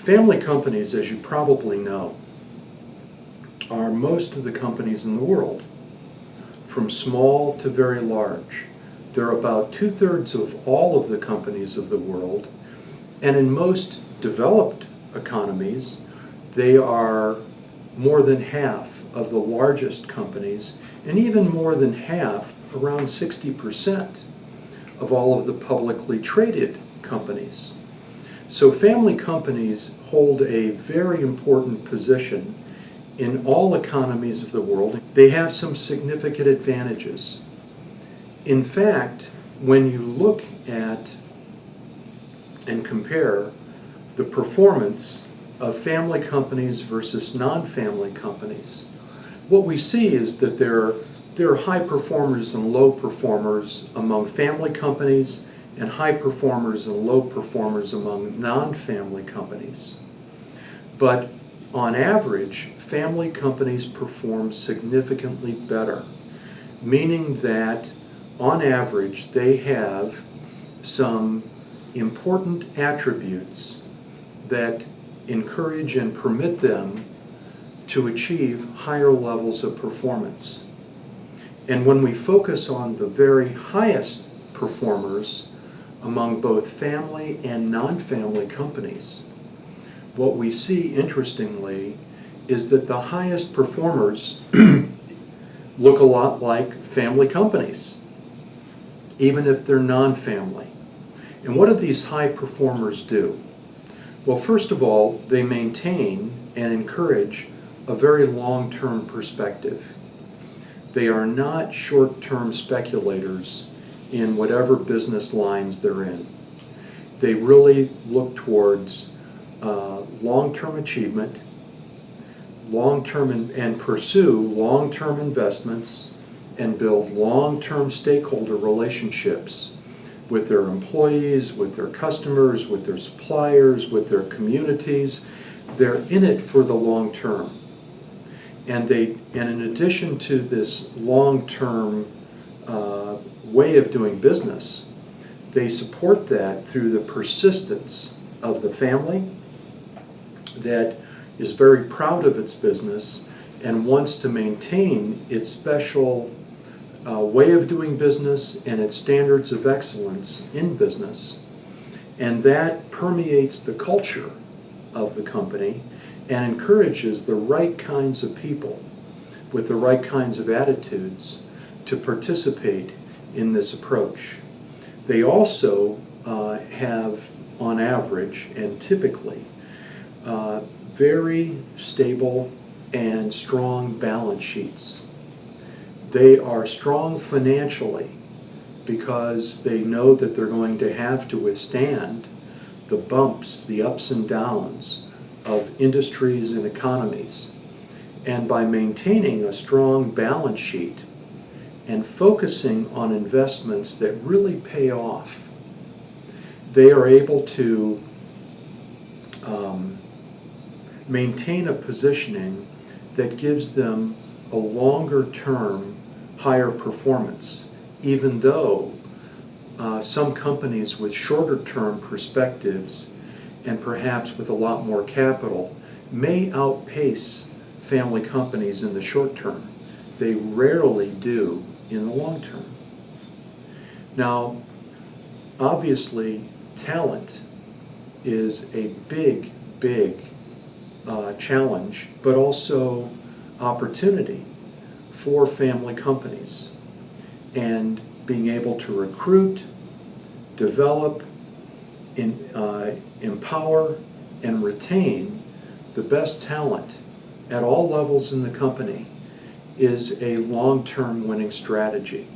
Family companies, as you probably know, are most of the companies in the world, from small to very large. They're about 2/3 of all of the companies of the world, and in most developed economies, they are more than half of the largest companies, and even more than half, around 60%, of all of the publicly traded companies. So family companies hold a very important position in all economies of the world. They have some significant advantages. In fact, when you look at and compare the performance of family companies versus non-family companies, what we see is that there are high performers and low performers among family companies, and high performers and low performers among non-family companies. But on average, family companies perform significantly better, meaning that on average they have some important attributes that encourage and permit them to achieve higher levels of performance. And when we focus on the very highest performers among both family and non-family companies, what we see, interestingly, is that the highest performers look a lot like family companies, even if they're non-family. And what do these high performers do? Well, first of all, they maintain and encourage a very long-term perspective. They are not short-term speculators in whatever business lines they're in. They really look towards long-term achievement, and pursue long-term investments, and build long-term stakeholder relationships with their employees, with their customers, with their suppliers, with their communities. They're in it for the long term. And in addition to this long-term way of doing business, they support that through the persistence of the family that is very proud of its business and wants to maintain its special way of doing business and its standards of excellence in business. And that permeates the culture of the company and encourages the right kinds of people with the right kinds of attitudes to participate in this approach. They also have, on average and typically, very stable and strong balance sheets. They are strong financially because they know that they're going to have to withstand the bumps, the ups and downs of industries and economies. And by maintaining a strong balance sheet and focusing on investments that really pay off, they are able to maintain a positioning that gives them a longer term higher performance, even though some companies with shorter term perspectives and perhaps with a lot more capital may outpace family companies in the short term. They rarely do in the long term. Now, obviously, talent is a big challenge, but also opportunity for family companies. And being able to recruit, develop, empower, and retain the best talent at all levels in the company is a long-term winning strategy.